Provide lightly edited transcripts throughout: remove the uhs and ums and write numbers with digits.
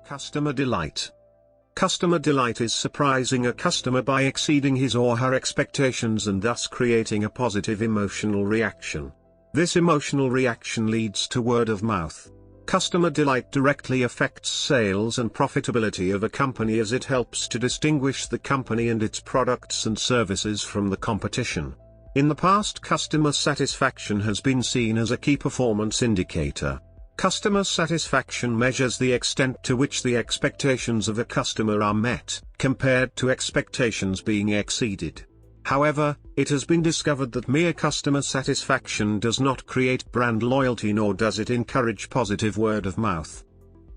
Customer delight. Customer delight is surprising a customer by exceeding his or her expectations and thus creating a positive emotional reaction. This emotional reaction leads to word of mouth. Customer delight directly affects sales and profitability of a company as it helps to distinguish the company and its products and services from the competition. In the past, customer satisfaction has been seen as a key performance indicator. Customer satisfaction measures the extent to which the expectations of a customer are met, compared to expectations being exceeded. However, it has been discovered that mere customer satisfaction does not create brand loyalty nor does it encourage positive word of mouth.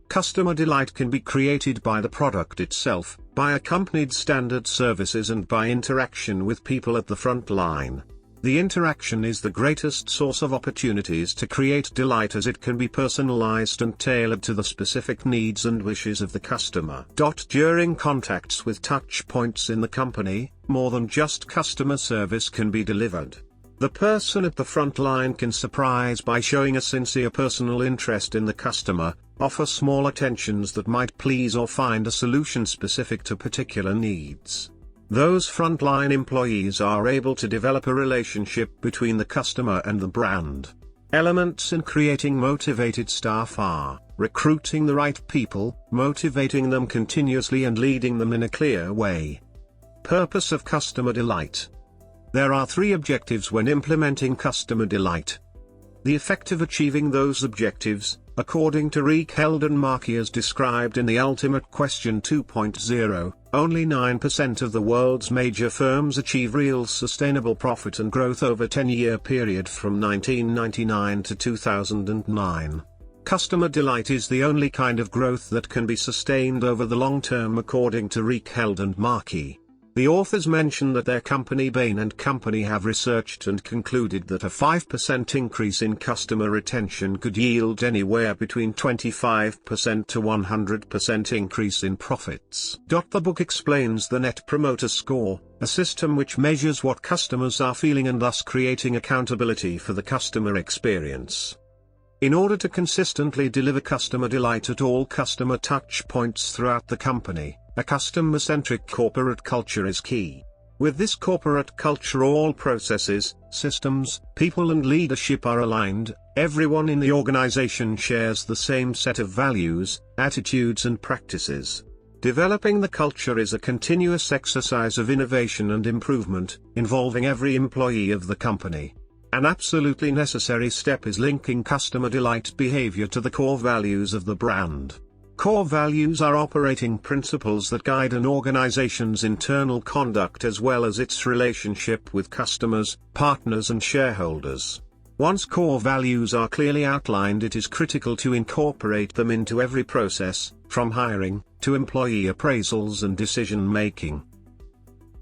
Customer delight can be created by the product itself, by accompanied standard services and by interaction with people at the front line. The interaction is the greatest source of opportunities to create delight as it can be personalized and tailored to the specific needs and wishes of the customer. During contacts with touch points in the company, more than just customer service can be delivered. The person at the front line can surprise by showing a sincere personal interest in the customer, offer small attentions that might please or find a solution specific to particular needs. Those frontline employees are able to develop a relationship between the customer and the brand. Elements in creating motivated staff are recruiting the right people, motivating them continuously and leading them in a clear way. Purpose of customer delight. There are 3 objectives when implementing customer delight. The effect of achieving those objectives, according to Reichheld and Markey as described in the Ultimate Question 2.0, only 9% of the world's major firms achieve real sustainable profit and growth over a 10-year period from 1999 to 2009. Customer delight is the only kind of growth that can be sustained over the long term according to Reichheld and Markey. The authors mention that their company Bain & Company have researched and concluded that a 5% increase in customer retention could yield anywhere between 25% to 100% increase in profits. The book explains the Net Promoter Score, a system which measures what customers are feeling and thus creating accountability for the customer experience. In order to consistently deliver customer delight at all customer touch points throughout the company, a customer-centric corporate culture is key. With this corporate culture, all processes, systems, people and leadership are aligned. Everyone in the organization shares the same set of values, attitudes and practices. Developing the culture is a continuous exercise of innovation and improvement, involving every employee of the company. An absolutely necessary step is linking customer delight behavior to the core values of the brand. Core values are operating principles that guide an organization's internal conduct as well as its relationship with customers, partners and shareholders. Once core values are clearly outlined, it is critical to incorporate them into every process, from hiring, to employee appraisals and decision-making.